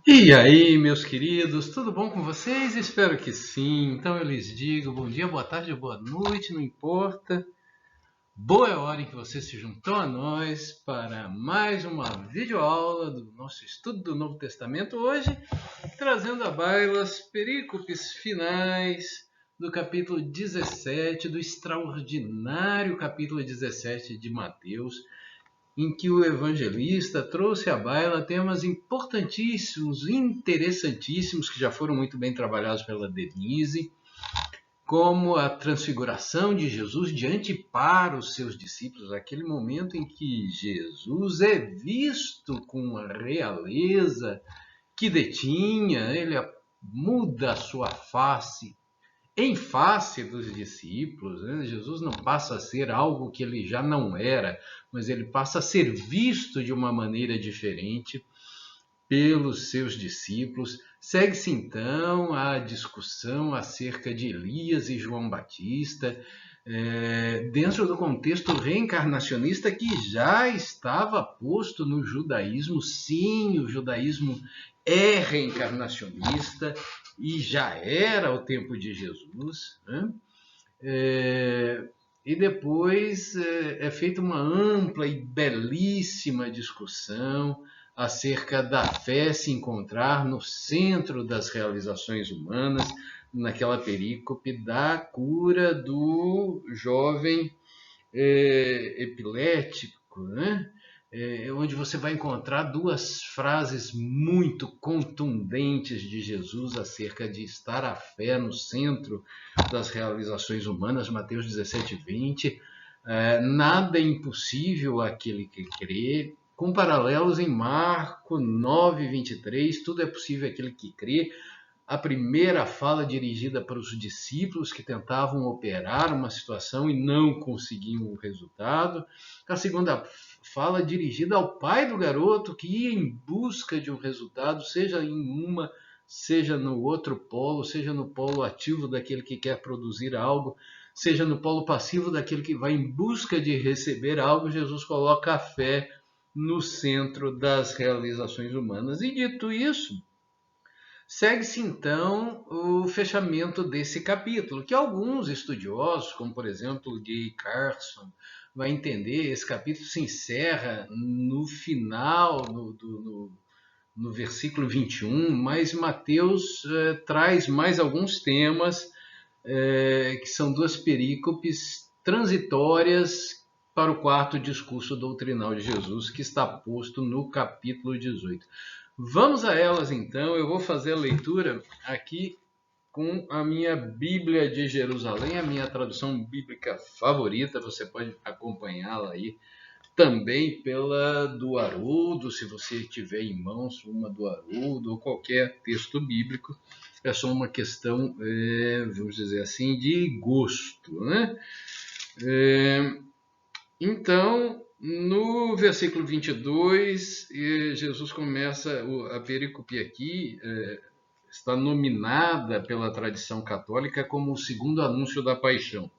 E aí, meus queridos, tudo bom com vocês? Espero que sim. Então eu lhes digo bom dia, boa tarde, boa noite, não importa. Boa é a hora em que você se juntou a nós para mais uma videoaula do nosso estudo do Novo Testamento hoje, trazendo à baila as perícopes finais do capítulo 17, do extraordinário capítulo 17 de Mateus, em que o evangelista trouxe à baila temas importantíssimos, interessantíssimos, que já foram muito bem trabalhados pela Denise, como a transfiguração de Jesus diante para os seus discípulos, aquele momento em que Jesus é visto com a realeza que detinha, ele muda a sua face em face dos discípulos, né? Jesus não passa a ser algo que ele já não era, mas ele passa a ser visto de uma maneira diferente pelos seus discípulos. Segue-se então a discussão acerca de Elias e João Batista, dentro do contexto reencarnacionista que já estava posto no judaísmo. Sim, o judaísmo é reencarnacionista e já era o tempo de Jesus, né? E depois é feita uma ampla e belíssima discussão acerca da fé se encontrar no centro das realizações humanas, naquela perícope da cura do jovem epilético, né? Onde você vai encontrar duas frases muito contundentes de Jesus acerca de estar a fé no centro das realizações humanas, Mateus 17, 20. Nada é impossível àquele que crê, com paralelos em Marco 9, 23, tudo é possível àquele que crê. A primeira fala dirigida para os discípulos que tentavam operar uma situação e não conseguiam o resultado. A segunda fala dirigida ao pai do garoto que ia em busca de um resultado, seja em uma, seja no outro polo, seja no polo ativo daquele que quer produzir algo, seja no polo passivo daquele que vai em busca de receber algo. Jesus coloca a fé no centro das realizações humanas. E dito isso, segue-se então o fechamento desse capítulo, que alguns estudiosos, como por exemplo Gay Carson, vai entender. Esse capítulo se encerra no final, no versículo 21, mas Mateus traz mais alguns temas, que são duas perícopes transitórias para o quarto discurso doutrinal de Jesus, que está posto no capítulo 18. Vamos a elas então. Eu vou fazer a leitura aqui com a minha Bíblia de Jerusalém, a minha tradução bíblica favorita. Você pode acompanhá-la aí também pela do Haroldo, se você tiver em mãos uma do Haroldo ou qualquer texto bíblico. É só uma questão, vamos dizer assim, de gosto, né? Então, no versículo 22, Jesus começa a perícope aqui, está nominada pela tradição católica como o segundo anúncio da paixão.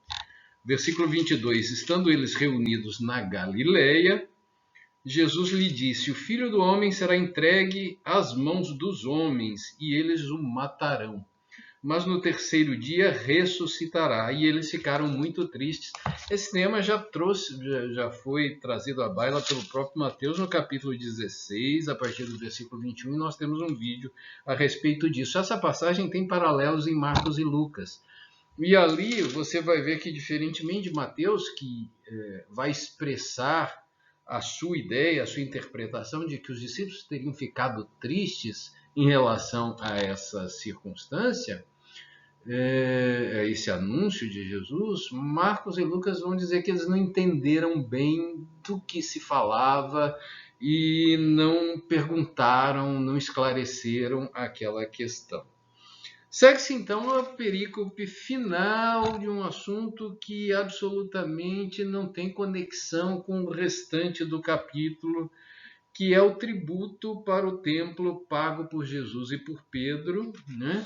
Versículo 22, estando eles reunidos na Galileia, Jesus lhe disse: o filho do homem será entregue às mãos dos homens e eles o matarão, mas no terceiro dia ressuscitará. E eles ficaram muito tristes. Esse tema já foi trazido à baila pelo próprio Mateus no capítulo 16, a partir do versículo 21, e nós temos um vídeo a respeito disso. Essa passagem tem paralelos em Marcos e Lucas. E ali você vai ver que, diferentemente de Mateus, que vai expressar a sua ideia, a sua interpretação de que os discípulos teriam ficado tristes em relação a essa circunstância, esse anúncio de Jesus, Marcos e Lucas vão dizer que eles não entenderam bem do que se falava e não perguntaram, não esclareceram aquela questão. Segue-se então a perícope final de um assunto que absolutamente não tem conexão com o restante do capítulo, que é o tributo para o templo pago por Jesus e por Pedro, né?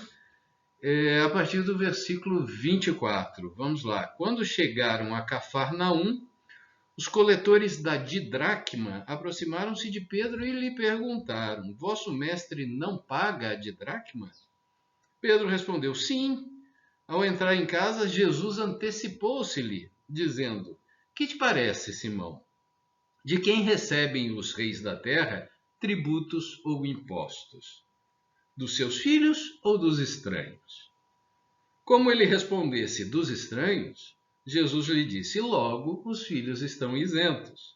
A partir do versículo 24. Vamos lá. Quando chegaram a Cafarnaum, Os coletores da didracma aproximaram-se de Pedro e lhe perguntaram: Vosso mestre não paga a didracma? Pedro respondeu: Sim. Ao entrar em casa, Jesus antecipou-se-lhe, dizendo: Que te parece, Simão? De quem recebem os reis da terra tributos ou impostos? Dos seus filhos ou dos estranhos? Como ele respondesse dos estranhos, Jesus lhe disse: Logo, os filhos estão isentos.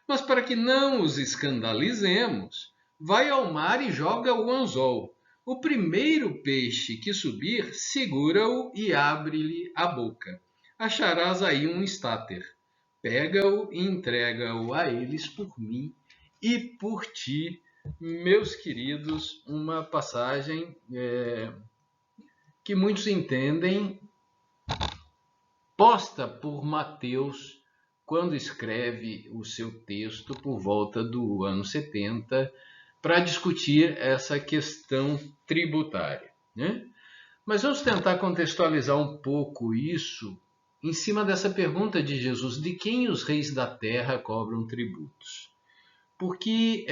Mas para que não os escandalizemos, vai ao mar e joga o anzol. O primeiro peixe que subir, segura-o e abre-lhe a boca. Acharás aí um estáter. Pega-o e entrega-o a eles por mim e por ti. Meus queridos, uma passagem que muitos entendem posta por Mateus quando escreve o seu texto por volta do ano 70 para discutir essa questão tributária, né? Mas vamos tentar contextualizar um pouco isso em cima dessa pergunta de Jesus: de quem os reis da terra cobram tributos? Porque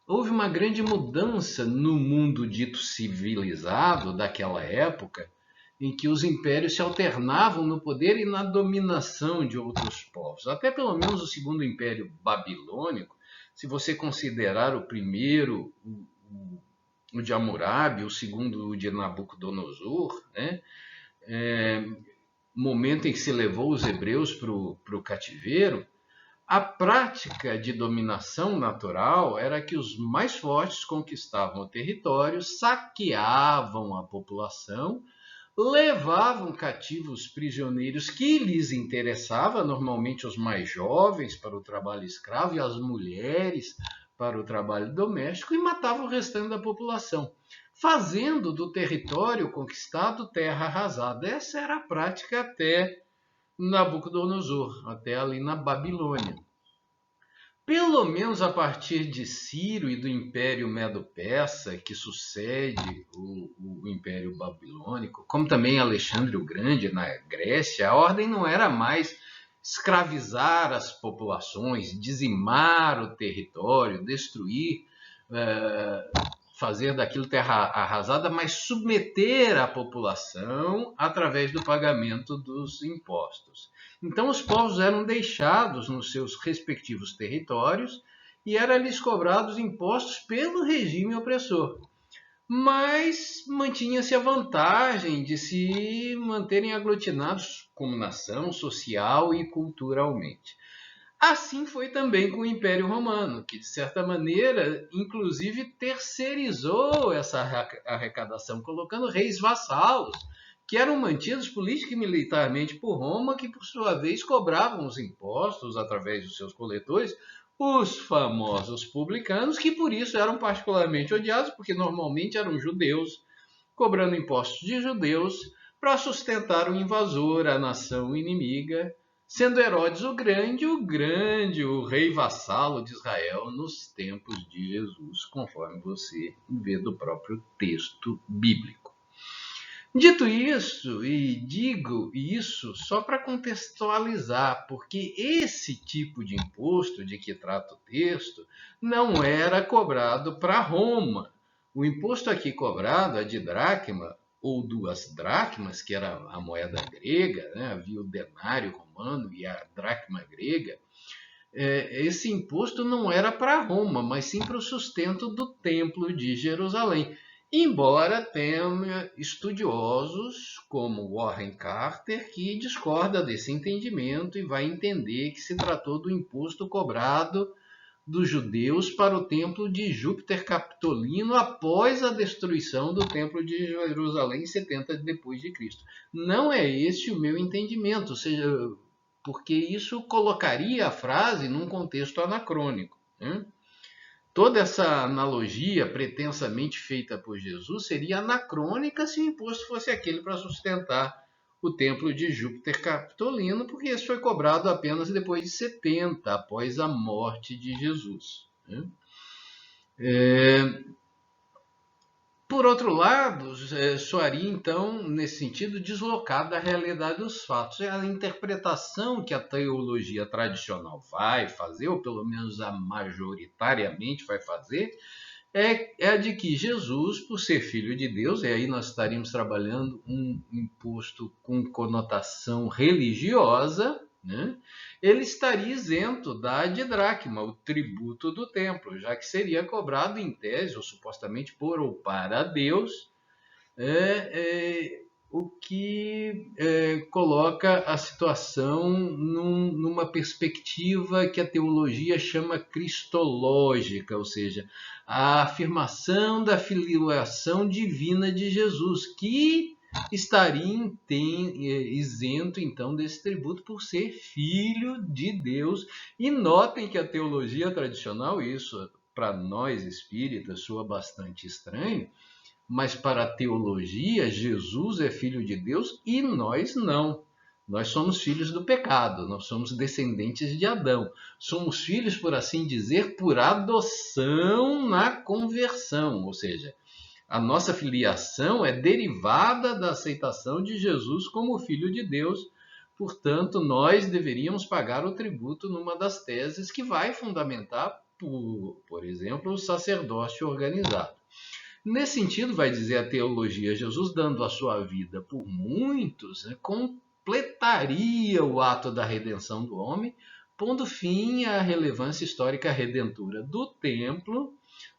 houve uma grande mudança no mundo dito civilizado daquela época, em que os impérios se alternavam no poder e na dominação de outros povos. Até pelo menos o segundo império babilônico, se você considerar o primeiro, o de Hammurabi, o segundo, o de Nabucodonosor, né? Momento em que se levou os hebreus para o cativeiro, a prática de dominação natural era que os mais fortes conquistavam o território, saqueavam a população, levavam cativos prisioneiros que lhes interessava, normalmente os mais jovens, para o trabalho escravo e as mulheres para o trabalho doméstico, e matavam o restante da população, fazendo do território conquistado terra arrasada. Essa era a prática até Nabucodonosor, até ali na Babilônia. Pelo menos a partir de Ciro e do Império Medo-Persa, que sucede o Império Babilônico, como também Alexandre o Grande na Grécia, a ordem não era mais escravizar as populações, dizimar o território, destruir, fazer daquilo terra arrasada, mas submeter a população através do pagamento dos impostos. Então os povos eram deixados nos seus respectivos territórios e eram-lhes cobrados impostos pelo regime opressor. Mas mantinha-se a vantagem de se manterem aglutinados como nação, social e culturalmente. Assim foi também com o Império Romano, que de certa maneira, inclusive, terceirizou essa arrecadação, colocando reis vassalos, que eram mantidos política e militarmente por Roma, que por sua vez cobravam os impostos através dos seus coletores, os famosos publicanos, que por isso eram particularmente odiados, porque normalmente eram judeus, cobrando impostos de judeus para sustentar o invasor, a nação inimiga, sendo Herodes o grande, o rei vassalo de Israel nos tempos de Jesus, conforme você vê do próprio texto bíblico. Dito isso, e digo isso só para contextualizar, porque esse tipo de imposto de que trata o texto não era cobrado para Roma. O imposto aqui cobrado, a didracma, ou 2 dracmas, que era a moeda grega, né? Havia o denário romano e a dracma grega. Esse imposto não era para Roma, mas sim para o sustento do Templo de Jerusalém. Embora tenha estudiosos como Warren Carter que discorda desse entendimento e vai entender que se tratou do imposto cobrado dos judeus para o templo de Júpiter Capitolino após a destruição do templo de Jerusalém em 70 depois de Cristo. Não é esse o meu entendimento, ou seja, porque isso colocaria a frase num contexto anacrônico, né? Toda essa analogia pretensamente feita por Jesus seria anacrônica se o imposto fosse aquele para sustentar o templo de Júpiter Capitolino, porque esse foi cobrado apenas depois de 70, após a morte de Jesus. Por outro lado, soaria então, nesse sentido, deslocado da realidade dos fatos. A interpretação que a teologia tradicional vai fazer, ou pelo menos a majoritariamente vai fazer, é a de que Jesus, por ser filho de Deus, e aí nós estaríamos trabalhando um imposto com conotação religiosa, né? Ele estaria isento da didracma, o tributo do templo, já que seria cobrado em tese, ou supostamente por ou para Deus, o que coloca a situação numa perspectiva que a teologia chama cristológica, ou seja, a afirmação da filiação divina de Jesus, que estaria isento então desse tributo por ser filho de Deus. E notem que a teologia tradicional, isso para nós espíritas soa bastante estranho, mas para a teologia, Jesus é filho de Deus e nós não. Nós somos filhos do pecado, nós somos descendentes de Adão. Somos filhos, por assim dizer, por adoção na conversão, ou seja, a nossa filiação é derivada da aceitação de Jesus como filho de Deus. Portanto, nós deveríamos pagar o tributo numa das teses que vai fundamentar, por exemplo, o sacerdócio organizado. Nesse sentido, vai dizer a teologia, Jesus dando a sua vida por muitos, completaria o ato da redenção do homem, pondo fim à relevância histórica redentora do templo,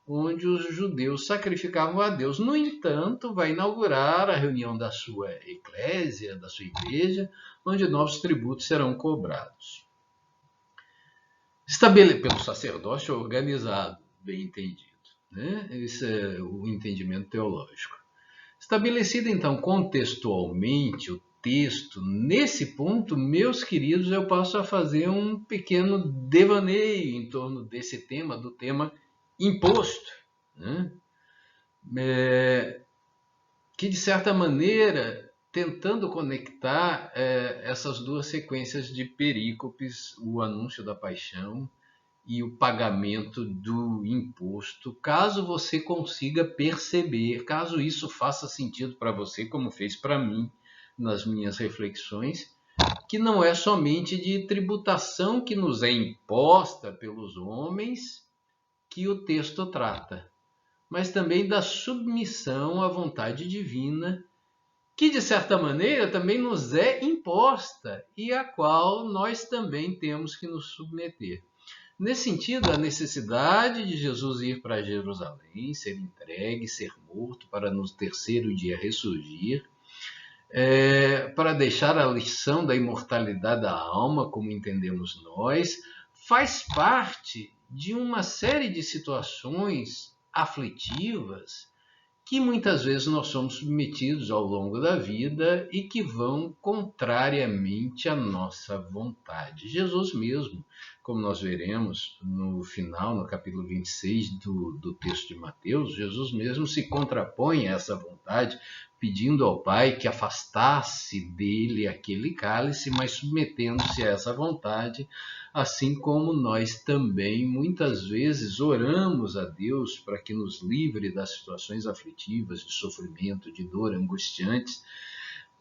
onde os judeus sacrificavam a Deus. No entanto, vai inaugurar a reunião da sua eclésia, da sua igreja, onde novos tributos serão cobrados. Pelo sacerdócio organizado, bem entendido. Esse é o entendimento teológico. Estabelecido, então, contextualmente o texto, nesse ponto, meus queridos, eu passo a fazer um pequeno devaneio em torno desse tema, do tema imposto, que, de certa maneira, tentando conectar essas duas sequências de perícopes, o anúncio da paixão e o pagamento do imposto, caso você consiga perceber, caso isso faça sentido para você, como fez para mim nas minhas reflexões, que não é somente de tributação que nos é imposta pelos homens que o texto trata, mas também da submissão à vontade divina, que de certa maneira também nos é imposta e a qual nós também temos que nos submeter. Nesse sentido, a necessidade de Jesus ir para Jerusalém, ser entregue, ser morto, para no terceiro dia ressurgir, para deixar a lição da imortalidade da alma, como entendemos nós, faz parte de uma série de situações aflitivas que muitas vezes nós somos submetidos ao longo da vida e que vão contrariamente à nossa vontade. Jesus mesmo, como nós veremos no final, no capítulo 26 do texto de Mateus, Jesus mesmo se contrapõe a essa vontade, pedindo ao Pai que afastasse dele aquele cálice, mas submetendo-se a essa vontade, assim como nós também muitas vezes oramos a Deus para que nos livre das situações aflitivas, de sofrimento, de dor, angustiantes,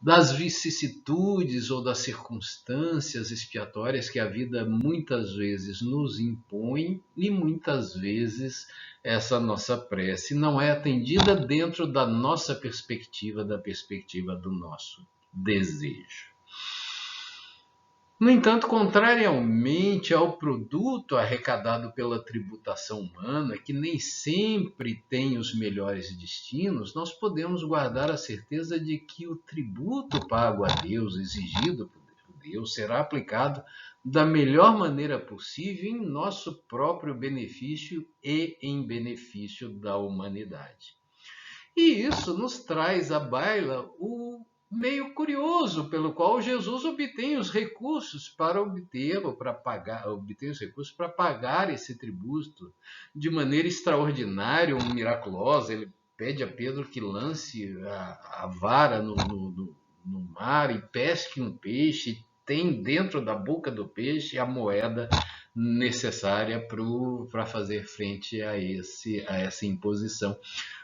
das vicissitudes ou das circunstâncias expiatórias que a vida muitas vezes nos impõe, e muitas vezes essa nossa prece não é atendida dentro da nossa perspectiva, da perspectiva do nosso desejo. No entanto, contrariamente ao produto arrecadado pela tributação humana, que nem sempre tem os melhores destinos, nós podemos guardar a certeza de que o tributo pago a Deus, exigido por Deus, será aplicado da melhor maneira possível em nosso próprio benefício e em benefício da humanidade. E isso nos traz à baila o meio curioso pelo qual Jesus obtém os recursos para pagar esse tributo de maneira extraordinária ou miraculosa. Ele pede a Pedro que lance a vara no mar e pesque um peixe, tem dentro da boca do peixe a moeda necessária para fazer frente a essa imposição.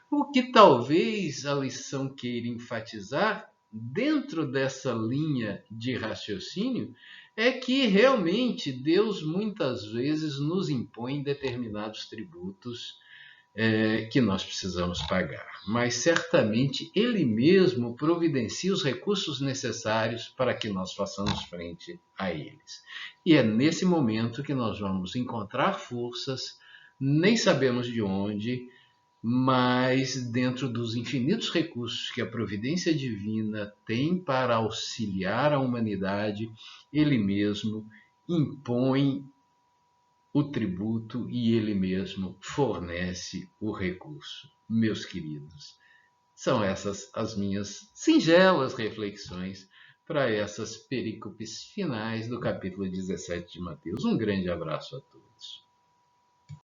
O que talvez a lição queira enfatizar, dentro dessa linha de raciocínio, é que realmente Deus muitas vezes nos impõe determinados tributos que nós precisamos pagar. Mas certamente Ele mesmo providencia os recursos necessários para que nós façamos frente a eles. E é nesse momento que nós vamos encontrar forças, nem sabemos de onde, mas dentro dos infinitos recursos que a providência divina tem para auxiliar a humanidade, Ele mesmo impõe o tributo e ele mesmo fornece o recurso. Meus queridos, são essas as minhas singelas reflexões para essas perícopes finais do capítulo 17 de Mateus. Um grande abraço a todos.